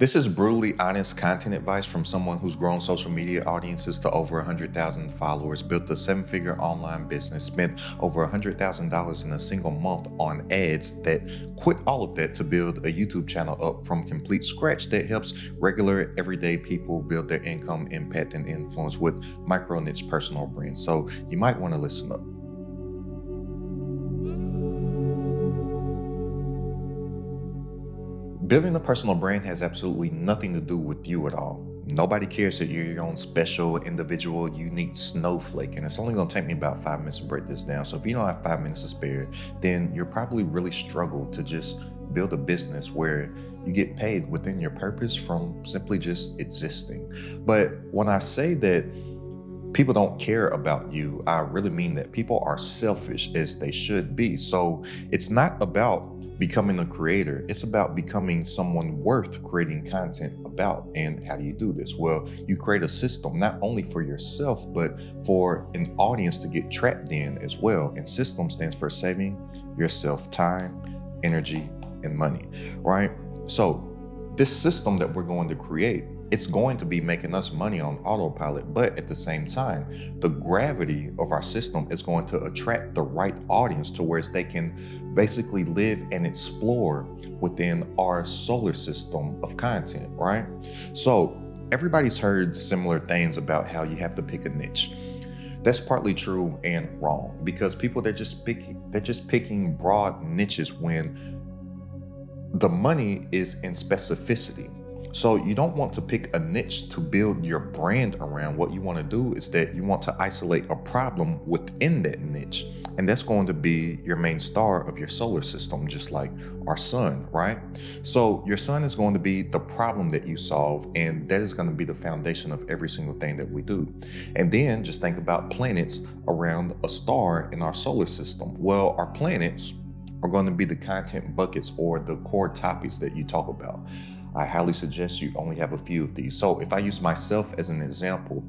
This is brutally honest content advice from someone who's grown social media audiences to over 100,000 followers, built a seven-figure online business, spent over $100,000 in a single month on ads, that quit all of that to build a YouTube channel up from complete scratch that helps regular, everyday people build their income, impact, and influence with micro niche personal brands. So you might want to listen up. Building a personal brand has absolutely nothing to do with you at all. Nobody cares that you're your own special, individual, unique snowflake. And it's only going to take me about 5 minutes to break this down. So if you don't have 5 minutes to spare, then you're probably really struggled to just build a business where you get paid within your purpose from simply just existing. But when I say that people don't care about you, I really mean that people are selfish as they should be. So it's not about becoming a creator, it's about becoming someone worth creating content about. And how do you do this? Well, you create a system not only for yourself, but for an audience to get trapped in as well. And system stands for saving yourself time, energy, and money, right? So this system that we're going to create, it's going to be making us money on autopilot, but at the same time, the gravity of our system is going to attract the right audience to where they can basically live and explore within our solar system of content, right? So everybody's heard similar things about how you have to pick a niche. That's partly true and wrong, because people, they're just picking broad niches when the money is in specificity. So you don't want to pick a niche to build your brand around. What you want to do is that you want to isolate a problem within that niche. And that's going to be your main star of your solar system, just like our sun, right? So your sun is going to be the problem that you solve, and that is going to be the foundation of every single thing that we do. And then just think about planets around a star in our solar system. Well, our planets are going to be the content buckets or the core topics that you talk about. I highly suggest you only have a few of these. So if I use myself as an example,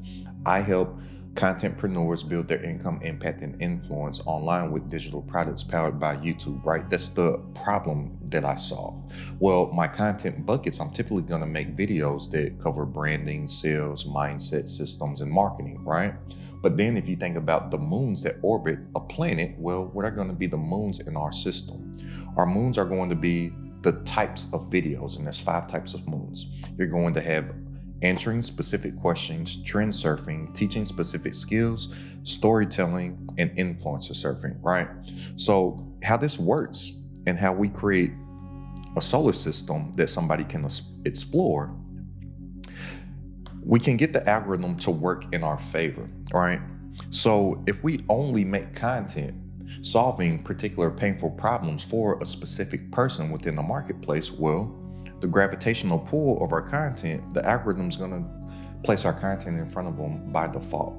I help contentpreneurs build their income, impact, and influence online with digital products powered by YouTube, right? That's the problem that I solve. Well, my content buckets, I'm typically going to make videos that cover branding, sales, mindset, systems, and marketing, right? But then if you think about the moons that orbit a planet, well, what are going to be the moons in our system? Our moons are going to be the types of videos, and there's 5 types of moons. You're going to have answering specific questions, trend surfing, teaching specific skills, storytelling, and influencer surfing, right? So how this works and how we create a solar system that somebody can explore, we can get the algorithm to work in our favor, right? So if we only make content solving particular painful problems for a specific person within the marketplace, well, the gravitational pull of our content, the algorithm's going to place our content in front of them by default.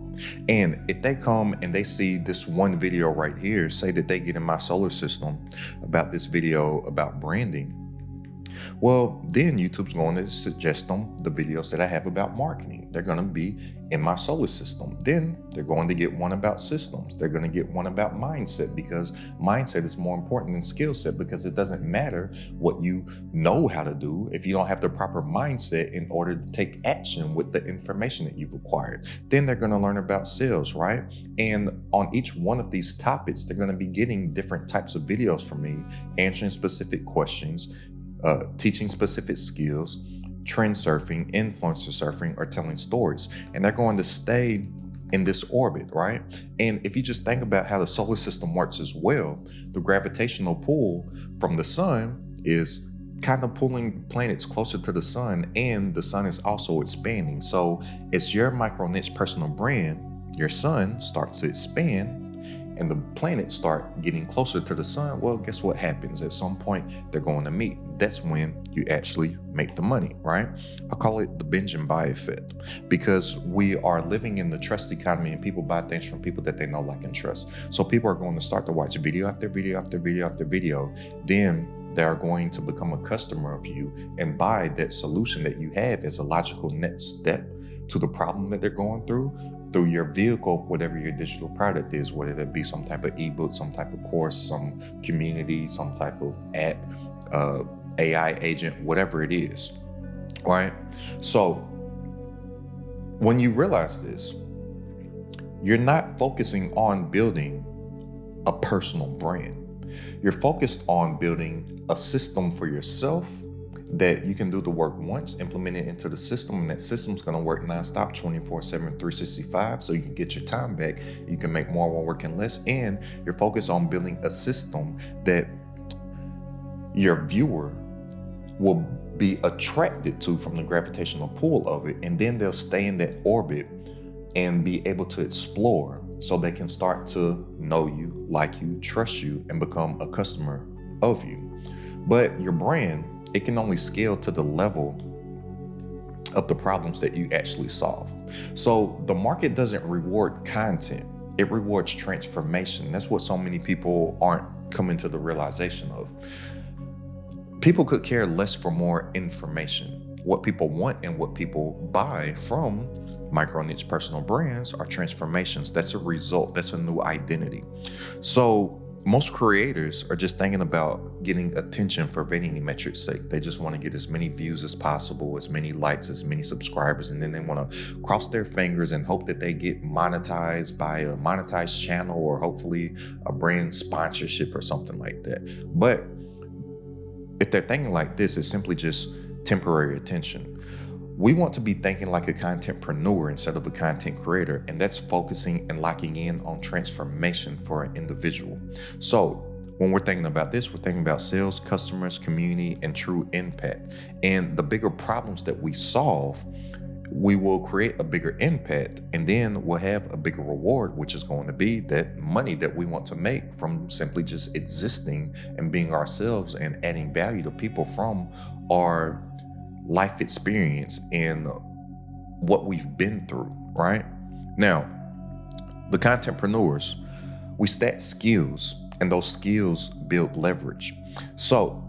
And if they come and they see this one video right here, say that they get in my solar system about this video about branding, well, then YouTube's going to suggest them the videos that I have about marketing. They're going to be in my solar system. Then they're going to get one about systems. They're going to get one about mindset, because mindset is more important than skill set, because it doesn't matter what you know how to do if you don't have the proper mindset in order to take action with the information that you've acquired. Then they're going to learn about sales, right? And on each one of these topics, they're going to be getting different types of videos from me, answering specific questions, teaching specific skills, trend surfing, influencer surfing, or telling stories. And they're going to stay in this orbit, right? And if you just think about how the solar system works as well, the gravitational pull from the sun is kind of pulling planets closer to the sun, and the sun is also expanding. So it's your micro niche personal brand, your sun starts to expand, and the planets start getting closer to the sun. Well, guess what happens? At some point, they're going to meet. That's when you actually make the money, right? I call it the binge and buy effect, because we are living in the trust economy, and people buy things from people that they know, like, and trust. So people are going to start to watch video after video after video after video. Then they are going to become a customer of you and buy that solution that you have as a logical next step to the problem that they're going through your vehicle, whatever your digital product is, whether that be some type of ebook, some type of course, some community, some type of app, AI agent, whatever it is. right? So when you realize this, you're not focusing on building a personal brand. You're focused on building a system for yourself that you can do the work once, implement it into the system, and that system's going to work nonstop 24/7, 365, so you can get your time back. You can make more while working less, and you're focused on building a system that your viewer will be attracted to from the gravitational pull of it, and then they'll stay in that orbit and be able to explore so they can start to know you, like you, trust you, and become a customer of you. But your brand, it can only scale to the level of the problems that you actually solve. So the market doesn't reward content, it rewards transformation. That's what so many people aren't coming to the realization of. People could care less for more information. What people want and what people buy from micro niche personal brands are transformations. That's a result. That's a new identity. So most creators are just thinking about getting attention for vanity metrics' sake. They just want to get as many views as possible, as many likes, as many subscribers, and then they want to cross their fingers and hope that they get monetized by a monetized channel or hopefully a brand sponsorship or something like that. But if they're thinking like this, it's simply just temporary attention. We want to be thinking like a contentpreneur instead of a content creator, and that's focusing and locking in on transformation for an individual. So when we're thinking about this, we're thinking about sales, customers, community, and true impact. And the bigger problems that we solve, we will create a bigger impact, and then we'll have a bigger reward, which is going to be that money that we want to make from simply just existing and being ourselves and adding value to people from our life experience and what we've been through, right? Now, the contentpreneurs, we stack skills, and those skills build leverage. So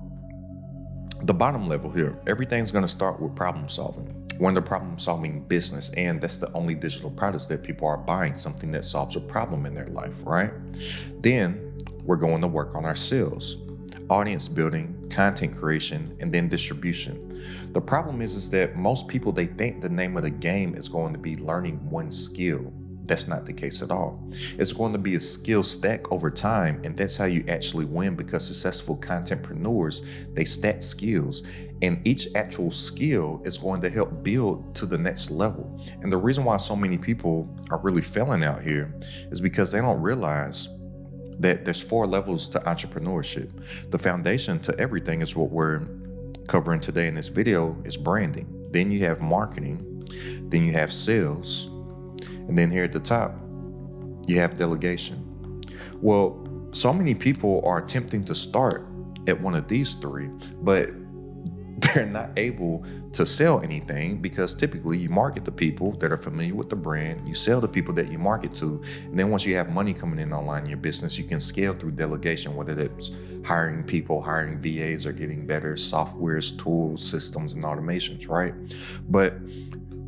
the bottom level here, everything's going to start with problem solving. We're in the problem solving business, and that's the only digital products that people are buying, something that solves a problem in their life, right? Then we're going to work on our sales, audience building, content creation, and then distribution. The problem is that most people, they think the name of the game is going to be learning one skill. That's not the case at all. It's going to be a skill stack over time, and that's how you actually win, because successful contentpreneurs, they stack skills, and each actual skill is going to help build to the next level. And the reason why so many people are really failing out here is because they don't realize that there's 4 levels to entrepreneurship. The foundation to everything is what we're covering today in this video, is branding. Then you have marketing, then you have sales, and then here at the top, you have delegation. Well, so many people are attempting to start at one of these 3, but they're not able to sell anything, because typically you market to people that are familiar with the brand, you sell to people that you market to, and then once you have money coming in online in your business, you can scale through delegation, whether that's hiring people, hiring VAs, or getting better softwares, tools, systems, and automations, right? But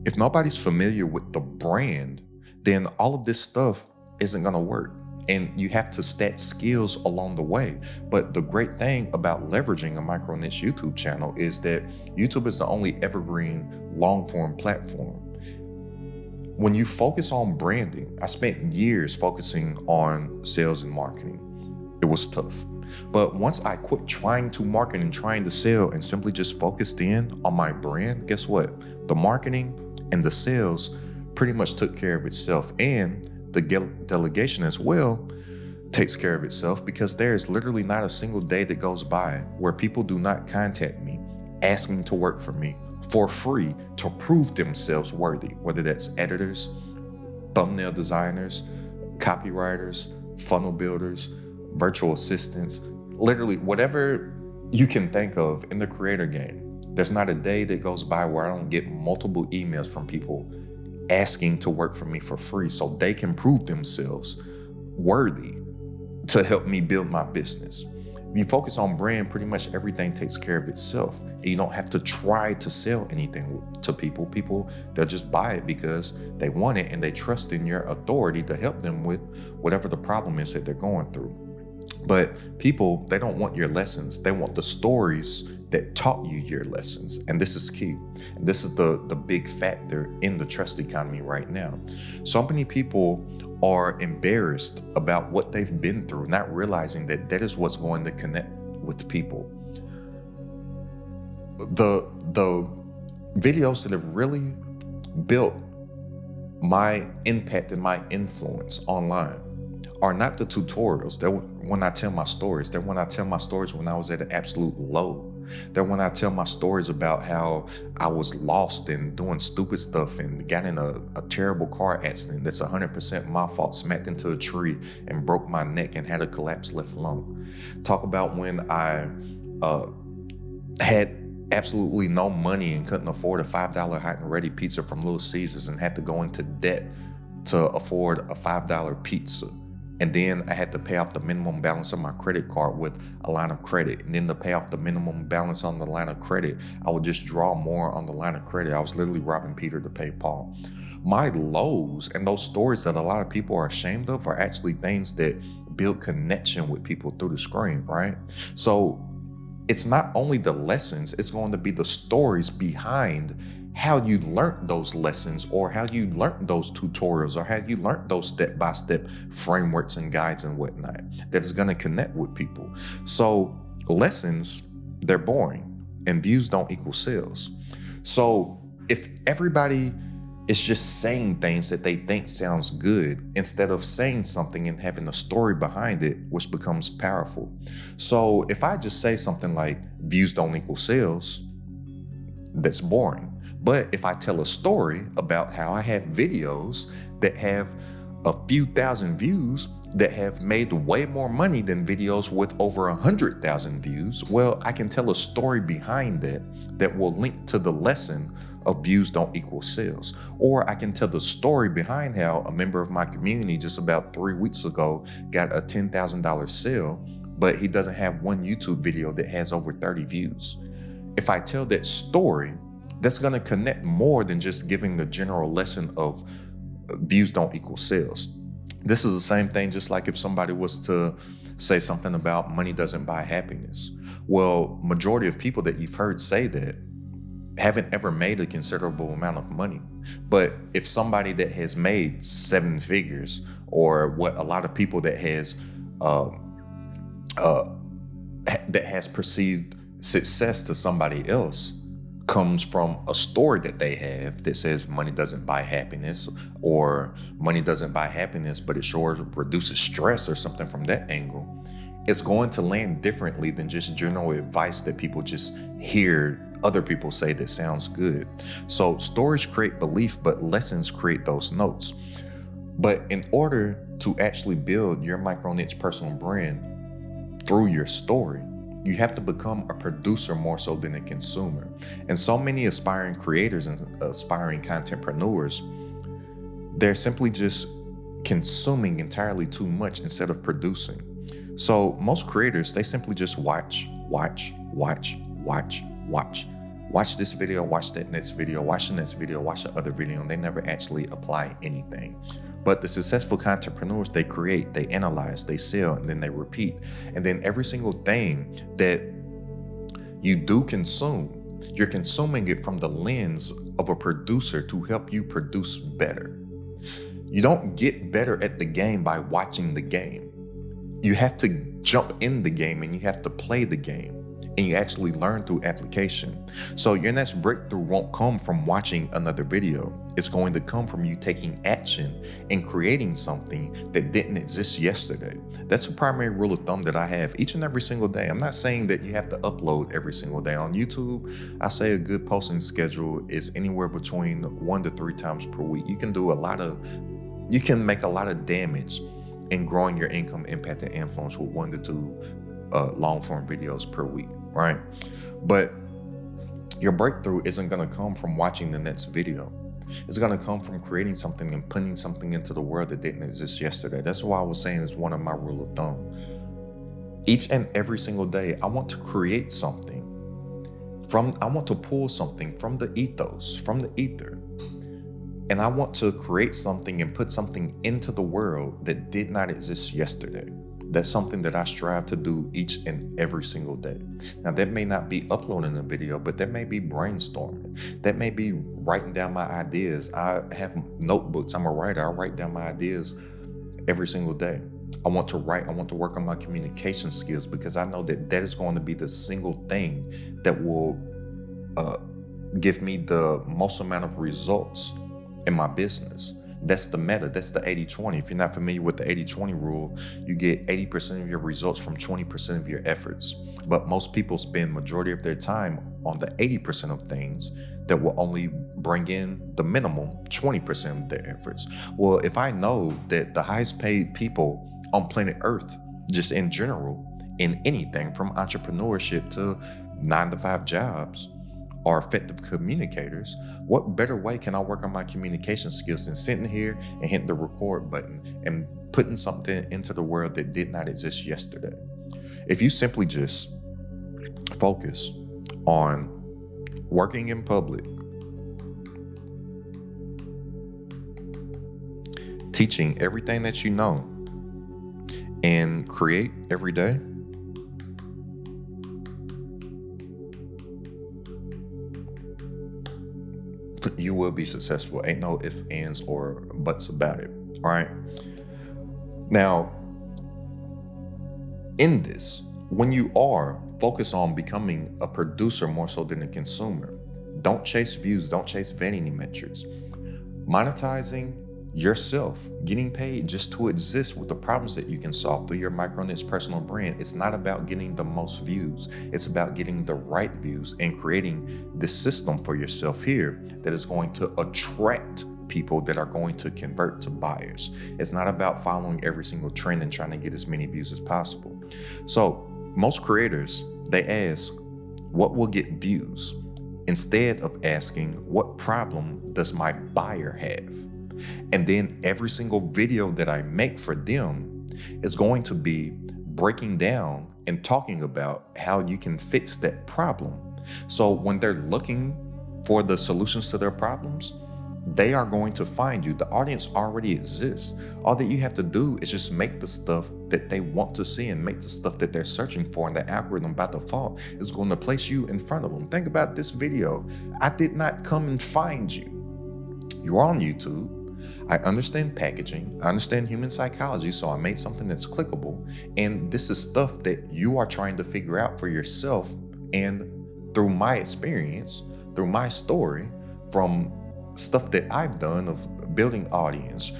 if nobody's familiar with the brand, then all of this stuff isn't going to work. And you have to stack skills along the way. But the great thing about leveraging a micro niche YouTube channel is that YouTube is the only evergreen long form platform. When you focus on branding, I spent years focusing on sales and marketing. It was tough. But once I quit trying to market and trying to sell and simply just focused in on my brand, guess what? The marketing and the sales pretty much took care of itself. And the delegation as well takes care of itself, because there is literally not a single day that goes by where people do not contact me asking to work for me for free to prove themselves worthy, whether that's editors, thumbnail designers, copywriters, funnel builders, virtual assistants, literally whatever you can think of in the creator game. There's not a day that goes by where I don't get multiple emails from people asking to work for me for free so they can prove themselves worthy to help me build my business. If you focus on brand, pretty much everything takes care of itself. You don't have to try to sell anything to people. People, they'll just buy it because they want it and they trust in your authority to help them with whatever the problem is that they're going through. But people, they don't want your lessons. They want the stories that taught you your lessons. And this is key. And this is the big factor in the trust economy right now. So many people are embarrassed about what they've been through, not realizing that that is what's going to connect with people. The videos that have really built my impact and my influence online are not the tutorials. They're when I tell my stories. They're when I tell my stories when I was at an absolute low. They're when I tell my stories about how I was lost and doing stupid stuff and got in a terrible car accident that's 100% my fault, smacked into a tree and broke my neck and had a collapsed left lung. Talk about when I had absolutely no money and couldn't afford a $5 hot and ready pizza from Little Caesars and had to go into debt to afford a $5 pizza. And then I had to pay off the minimum balance of my credit card with a line of credit. And then to pay off the minimum balance on the line of credit, I would just draw more on the line of credit. I was literally robbing Peter to pay Paul. My lows and those stories that a lot of people are ashamed of are actually things that build connection with people through the screen, right? So it's not only the lessons, it's going to be the stories behind how you learned those lessons, or how you learned those tutorials, or how you learned those step-by-step frameworks and guides and whatnot that is going to connect with people. So lessons, they're boring, and views don't equal sales. So if everybody is just saying things that they think sounds good instead of saying something and having a story behind it, which becomes powerful. So if I just say something like views don't equal sales, that's boring. But if I tell a story about how I have videos that have a few thousand views that have made way more money than videos with over 100,000 views, well, I can tell a story behind that will link to the lesson of views don't equal sales. Or I can tell the story behind how a member of my community just about 3 weeks ago got a $10,000 sale, but he doesn't have one YouTube video that has over 30 views. If I tell that story, that's going to connect more than just giving the general lesson of views don't equal sales. This is the same thing, just like if somebody was to say something about money doesn't buy happiness. Well, majority of people that you've heard say that haven't ever made a considerable amount of money. But if somebody that has made 7 figures, or what a lot of people that has perceived success to somebody else comes from a story that they have that says money doesn't buy happiness, or money doesn't buy happiness, but it sure reduces stress or something from that angle, it's going to land differently than just general advice that people just hear other people say that sounds good. So stories create belief, but lessons create those notes. But in order to actually build your micro niche personal brand through your story, you have to become a producer more so than a consumer. And so many aspiring creators and aspiring contentpreneurs, they're simply just consuming entirely too much instead of producing. So most creators, they simply just watch this video, watch that next video, watch the next video, watch the other video, and they never actually apply anything. But the successful contentpreneurs, they create, they analyze, they sell, and then they repeat. And then every single thing that you do consume, you're consuming it from the lens of a producer to help you produce better. You don't get better at the game by watching the game. You have to jump in the game and you have to play the game. And you actually learn through application. So your next breakthrough won't come from watching another video. It's going to come from you taking action and creating something that didn't exist yesterday. That's a primary rule of thumb that I have each and every single day. I'm not saying that you have to upload every single day. On YouTube, I say a good posting schedule is anywhere between 1 to 3 times per week. You can make a lot of damage in growing your income, impact, and influence with 1 to 2 long form videos per week, right? But your breakthrough isn't going to come from watching the next video. It's going to come from creating something and putting something into the world that didn't exist yesterday. That's why I was saying it's one of my rule of thumb. Each and every single day, I want to create something I want to pull something from the ethos, from the ether. And I want to create something and put something into the world that did not exist yesterday. That's something that I strive to do each and every single day. Now, that may not be uploading a video, but that may be brainstorming. That may be writing down my ideas. I have notebooks. I'm a writer. I write down my ideas every single day. I want to write. I want to work on my communication skills because I know that that is going to be the single thing that will give me the most amount of results in my business. That's the meta. That's the 80-20. If you're not familiar with the 80-20 rule, you get 80% of your results from 20% of your efforts. But most people spend majority of their time on the 80% of things that will only bring in the minimum 20% of their efforts. Well, if I know that the highest paid people on planet Earth, just in general, in anything from entrepreneurship to 9-to-5 jobs, are effective communicators, what better way can I work on my communication skills than sitting here and hitting the record button and putting something into the world that did not exist yesterday? If you simply just focus on working in public, teaching everything that you know, and create every day, you will be successful. Ain't no ifs, ands, or buts about it. All right. Now, in this, when you are focused on becoming a producer more so than a consumer, don't chase views, don't chase vanity metrics. Monetizing yourself, getting paid just to exist with the problems that you can solve through your micro niche personal brand. It's not about getting the most views. It's about getting the right views and creating this system for yourself here that is going to attract people that are going to convert to buyers. It's not about following every single trend and trying to get as many views as possible. So most creators, they ask, what will get views? Instead of asking, what problem does my buyer have? And then every single video that I make for them is going to be breaking down and talking about how you can fix that problem. So when they're looking for the solutions to their problems, they are going to find you. The audience already exists. All that you have to do is just make the stuff that they want to see and make the stuff that they're searching for, and the algorithm by default is going to place you in front of them. Think about this video. I did not come and find you. You're on YouTube. I understand packaging, I understand human psychology, so I made something that's clickable. And this is stuff that you are trying to figure out for yourself. And through my experience, through my story, from stuff that I've done of building audience,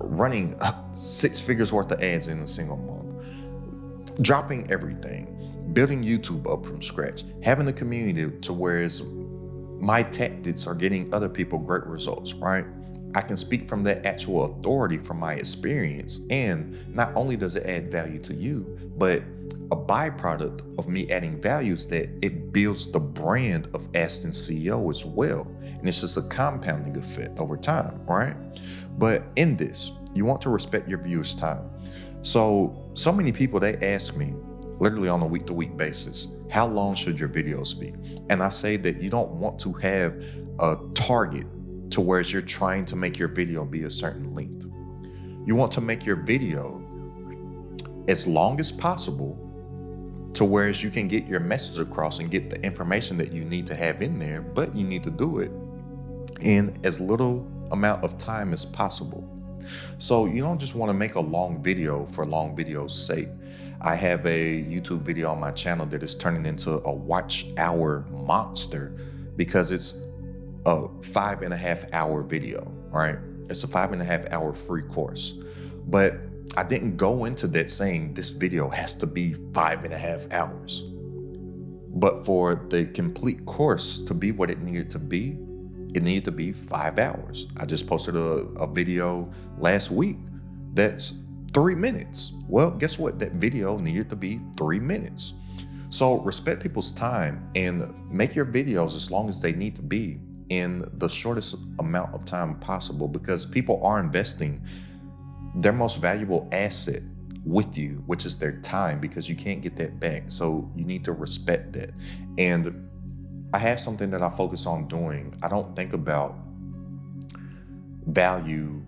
running 6 figures worth of ads in a single month, dropping everything, building YouTube up from scratch, having a community to where my tactics are getting other people great results, right? I can speak from that actual authority from my experience. And not only does it add value to you, but a byproduct of me adding value is that it builds the brand of Aston CEO as well. And it's just a compounding effect over time, right? But in this, you want to respect your viewers' time. So many people, they ask me literally on a week-to-week basis, how long should your videos be? And I say that you don't want to have a target to where you're trying to make your video be a certain length. You want to make your video as long as possible to where you can get your message across and get the information that you need to have in there, but you need to do it in as little amount of time as possible. So you don't just want to make a long video for long video's sake. I have a YouTube video on my channel that is turning into a watch hour monster because it's a 5.5 hour video, right? It's a 5.5 hour free course. But I didn't go into that saying this video has to be 5.5 hours. But for the complete course to be what it needed to be, it needed to be 5 hours. I just posted a video last week that's 3 minutes. Well, guess what? That video needed to be 3 minutes. So respect people's time and make your videos as long as they need to be in the shortest amount of time possible, because people are investing their most valuable asset with you, which is their time, because you can't get that back. So you need to respect that. And I have something that I focus on doing. I don't think about value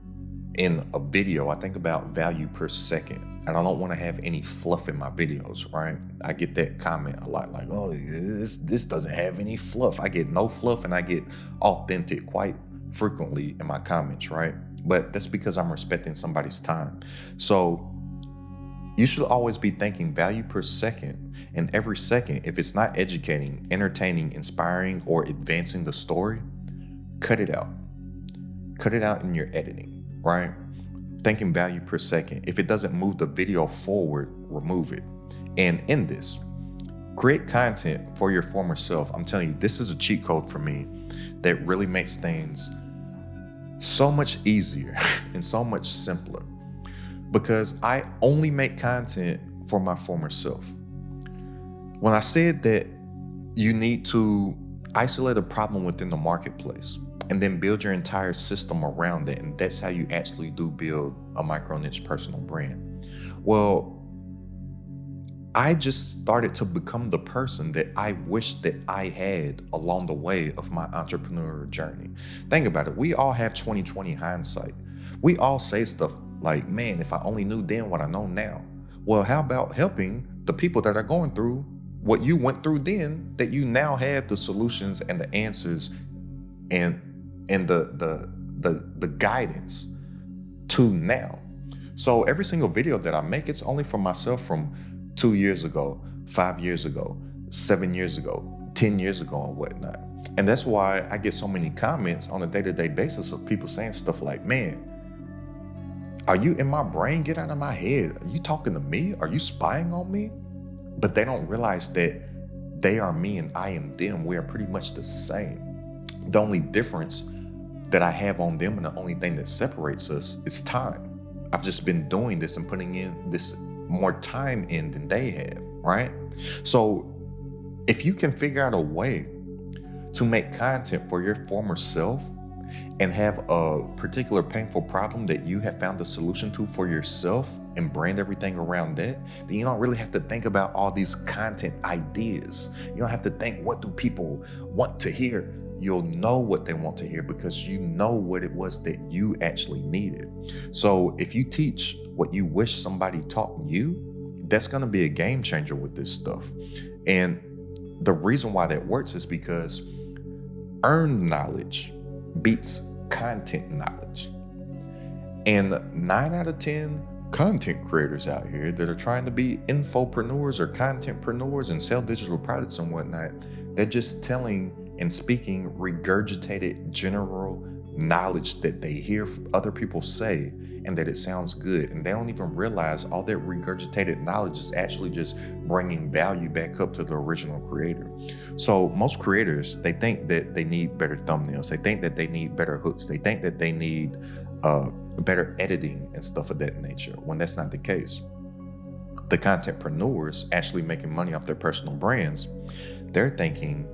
in a video, I think about value per second. And I don't want to have any fluff in my videos, right? I get that comment a lot, like, oh, this doesn't have any fluff. I get no fluff and I get authentic quite frequently in my comments, right? But that's because I'm respecting somebody's time. So you should always be thinking value per second. And every second, if it's not educating, entertaining, inspiring, or advancing the story, cut it out. Cut it out in your editing, right? Thinking value per second. If it doesn't move the video forward, remove it. And in this, create content for your former self. I'm telling you, this is a cheat code for me that really makes things so much easier and so much simpler, because I only make content for my former self. When I said that you need to isolate a problem within the marketplace and then build your entire system around it, and that's how you actually do build a micro niche personal brand. Well, I just started to become the person that I wish that I had along the way of my entrepreneurial journey. Think about it. We all have 2020 hindsight. We all say stuff like, man, if I only knew then what I know now. Well, how about helping the people that are going through what you went through then, that you now have the solutions and the answers and the guidance to now. So every single video that I make, it's only for myself from 2 years ago, 5 years ago, 7 years ago, 10 years ago, and whatnot. And that's why I get so many comments on a day-to-day basis of people saying stuff like, man, are you in my brain? Get out of my head. Are you talking to me? Are you spying on me? But they don't realize that they are me and I am them. We are pretty much the same. The only difference that I have on them, and the only thing that separates us, is time. I've just been doing this and putting in this more time in than they have, right? So if you can figure out a way to make content for your former self and have a particular painful problem that you have found the solution to for yourself and brand everything around that, then you don't really have to think about all these content ideas. You don't have to think, what do people want to hear? You'll know what they want to hear because you know what it was that you actually needed. So if you teach what you wish somebody taught you, that's going to be a game changer with this stuff. And the reason why that works is because earned knowledge beats content knowledge. And 9 out of 10 content creators out here that are trying to be infopreneurs or contentpreneurs and sell digital products and whatnot, they're just telling and speaking regurgitated general knowledge that they hear other people say and that it sounds good. And they don't even realize all that regurgitated knowledge is actually just bringing value back up to the original creator. So most creators, they think that they need better thumbnails. They think that they need better hooks. They think that they need better editing and stuff of that nature, when that's not the case. The contentpreneurs actually making money off their personal brands, they're thinking,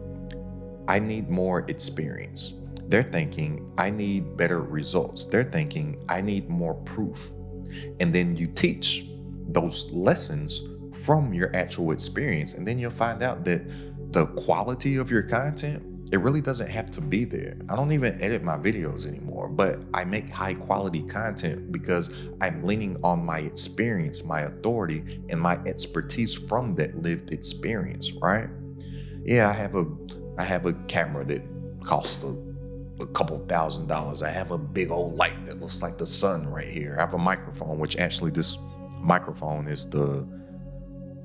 I need more experience. They're thinking, I need better results. They're thinking, I need more proof. And then you teach those lessons from your actual experience. And then you'll find out that the quality of your content, it really doesn't have to be there. I don't even edit my videos anymore, but I make high quality content because I'm leaning on my experience, my authority, and my expertise from that lived experience, right? Yeah, I have a camera that costs a couple $1,000s. I have a big old light that looks like the sun right here. I have a microphone, which actually this microphone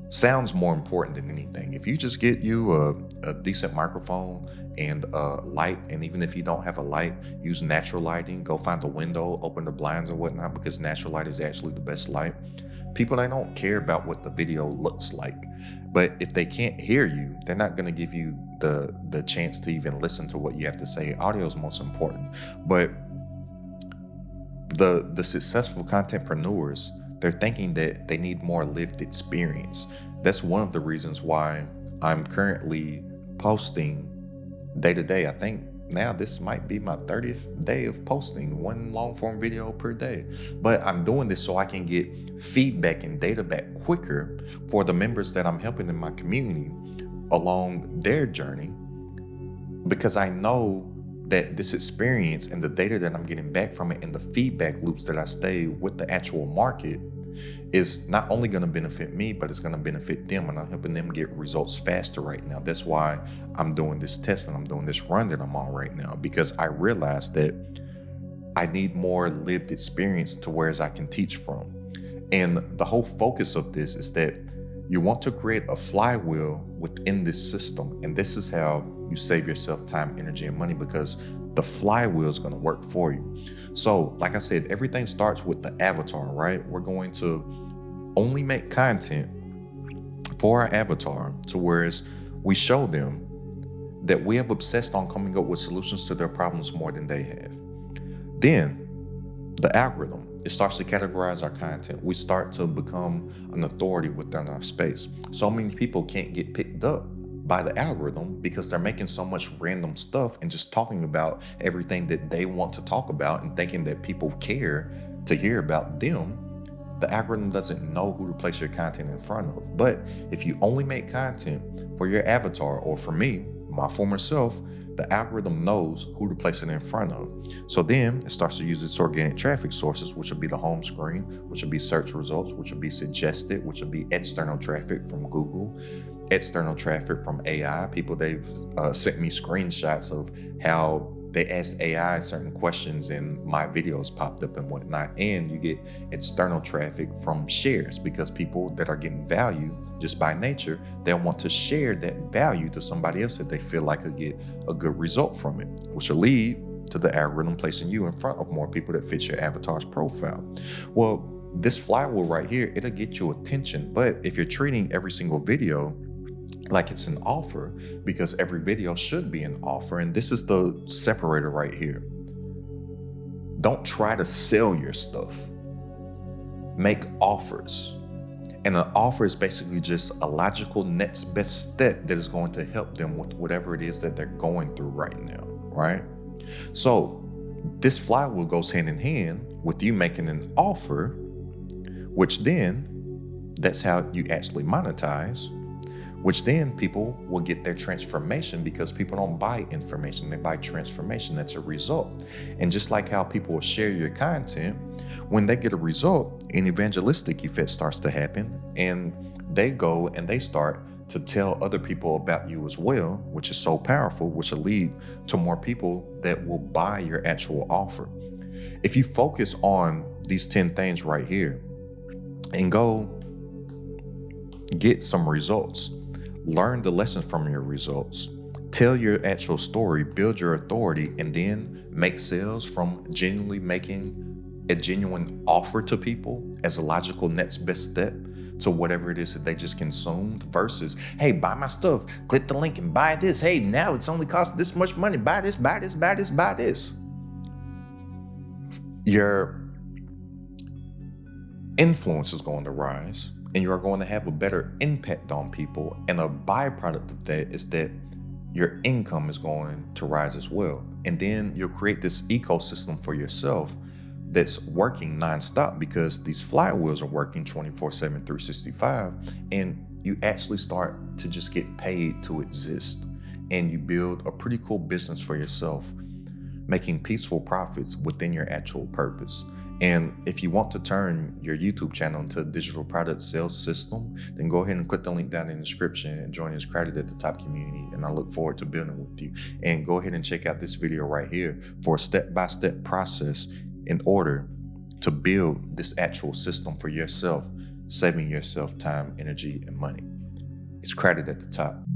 sounds more important than anything. If you just get you a decent microphone and a light, and even if you don't have a light, use natural lighting. Go find a window, open the blinds or whatnot, because natural light is actually the best light. People, they don't care about what the video looks like. But if they can't hear you, they're not going to give you the chance to even listen to what you have to say. Audio is most important. But the successful contentpreneurs, they're thinking that they need more lived experience. That's one of the reasons why I'm currently posting day to day. I think now this might be my 30th day of posting one long form video per day. But I'm doing this so I can get feedback and data back quicker for the members that I'm helping in my community along their journey, because I know that this experience and the data that I'm getting back from it and the feedback loops that I stay with the actual market is not only going to benefit me, but it's going to benefit them, and I'm helping them get results faster right now. That's why I'm doing this test and I'm doing this run that I'm on right now, because I realized that I need more lived experience to whereas I can teach from. And the whole focus of this is that you want to create a flywheel within this system. And this is how you save yourself time, energy, and money, because the flywheel is going to work for you. So, like I said, everything starts with the avatar, right? We're going to only make content for our avatar to whereas we show them that we have obsessed on coming up with solutions to their problems more than they have. Then the algorithm, it starts to categorize our content. We start to become an authority within our space. So many people can't get picked up by the algorithm because they're making so much random stuff and just talking about everything that they want to talk about and thinking that people care to hear about them. The algorithm doesn't know who to place your content in front of. But if you only make content for your avatar, or for me, my former self, the algorithm knows who to place it in front of. So then it starts to use its organic traffic sources, which will be the home screen, which will be search results, which will be suggested, which will be external traffic from Google, external traffic from AI. People, they've sent me screenshots of how they asked AI certain questions and my videos popped up and whatnot. And you get external traffic from shares, because people that are getting value just by nature, they'll want to share that value to somebody else that they feel like could get a good result from it, which will lead to the algorithm placing you in front of more people that fit your avatar's profile. Well, this flywheel right here, it'll get your attention. But if you're treating every single video like it's an offer, because every video should be an offer, and this is the separator right here. Don't try to sell your stuff. Make offers. And an offer is basically just a logical next best step that is going to help them with whatever it is that they're going through right now, right? So this flywheel goes hand in hand with you making an offer, which then that's how you actually monetize, which then people will get their transformation, because people don't buy information, they buy transformation. That's a result. And just like how people will share your content, when they get a result, an evangelistic effect starts to happen, and they go and they start to tell other people about you as well, which is so powerful, which will lead to more people that will buy your actual offer. If you focus on these 10 things right here and go get some results, learn the lessons from your results, tell your actual story, build your authority, and then make sales from genuinely making a genuine offer to people as a logical next best step to whatever it is that they just consumed, versus, hey, buy my stuff, click the link and buy this. Hey, now it's only cost this much money. Buy this, buy this, buy this, buy this. Your influence is going to rise, and you are going to have a better impact on people. And a byproduct of that is that your income is going to rise as well. And then you'll create this ecosystem for yourself that's working nonstop, because these flywheels are working 24/7, 365. And you actually start to just get paid to exist. And you build a pretty cool business for yourself, making peaceful profits within your actual purpose. And if you want to turn your YouTube channel into a digital product sales system, then go ahead and click the link down in the description and join this Crowded at the Top community. And I look forward to building with you. And go ahead and check out this video right here for a step-by-step process in order to build this actual system for yourself, saving yourself time, energy, and money. It's Crowded at the Top.